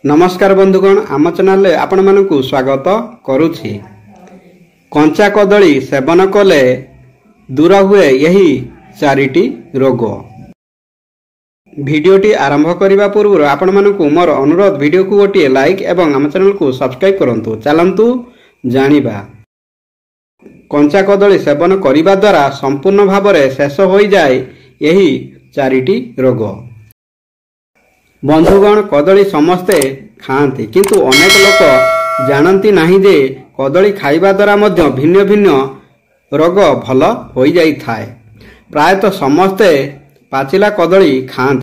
नमस्कार बंधुगण, आम चैनल आपण मानकु स्वागत करुछि। कंचा कदली सेवन कले दूर हुए यही चारिटी रोग। भिडियोटी आरंभ करने पूर्व आपण मानकु मोर अनुरोध, भिडियो को गोटे लाइक एवं आम चैनल को सब्सक्राइब करंतु। चलंतु जानिबा कंचा कदली सेवन करिबा द्वारा संपूर्ण भाव में शेष हो जाए यही चारिटी रोग। बंधुगण, कदली समस्ते खाती किंतु अनेक लोक जानती नहीं जे कदली खाइबा द्वारा मध्य भिन्न भिन्न रोग भल हो जाई थाए। प्रायतः समस्ते पाचिला कदली खाती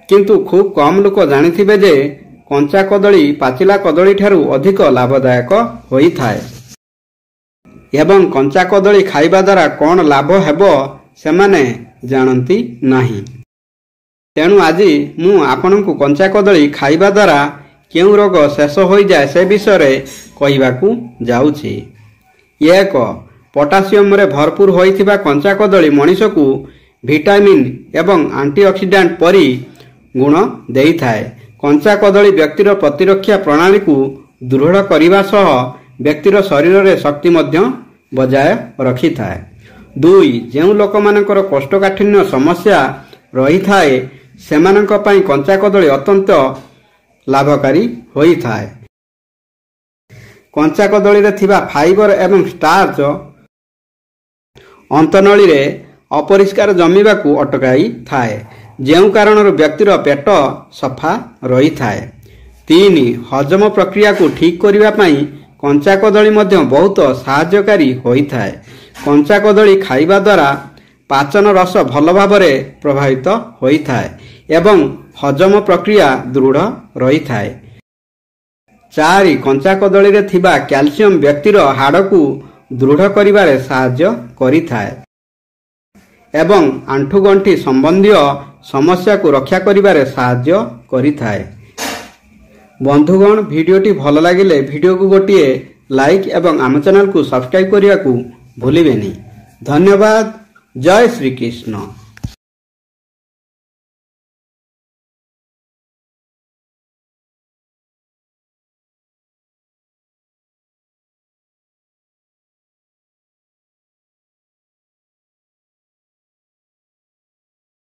किंतु खूब कम लोक जानिथिबे जे कंचा कदली पाचिला कदली ठारू अधिक लाभदायक होई थाए एवं कंचा कदली खाइबा द्वारा कौन लाभ हेबो सेमाने जानती नहीं। तेणु आज मु आपनकु कंचा कदली खाइबा द्वारा केउ रोग शेष हो जाए से विषय कहवाकू जाउछि। एक, पोटासियम रे भरपूर होइथिबा कंचा कदली मनुष्य को विटामिन एवं एंटीऑक्सीडेंट परी गुण देई थाए। कंचा कदली व्यक्तिर प्रतिरक्षा प्रणाली को दृढ़ करने सह व्यक्तिर शरीर रे शक्ति मध्य बजाय रखी थाए। दुई, जेउ लोक मानकर कोष्ठकाठिन्य समस्या रही थाए सेमानक पई कंचा कदली अत्यंत लाभकारी होई थाए। कंचा कदली रे थिबा फाइबर एवं स्टार्च अंतनली रे अपरिष्कार जमीबा को अटकाई थाए, जेउ कारण व्यक्तिर पेट सफा रही थाए। तीन, हजम प्रक्रिया को ठीक करिबा पई कंचा कदली मध्य बहुत सहायकारी होई थाए। कंचा कदली खाइबा द्वारा पाचन रस भल भाव में प्रभावित होई थाए एवं हजम प्रक्रिया दृढ़ रही थाए। चार, कंचा कदली रे थिबा कैल्शियम व्यक्तिर हाड़ को दृढ़ करिबारे सहाय्य करि थाए एवं आंठुगंठी संबंधी समस्या को रक्षा करिबारे सहाय्य करि थाए। बंधुगण, भिडियोटी भल लागिले भिडियो को गोटे लाइक एवं आम चैनल को सब्सक्राइब करने को भूलिबेनी। धन्यवाद। जय श्री कृष्ण।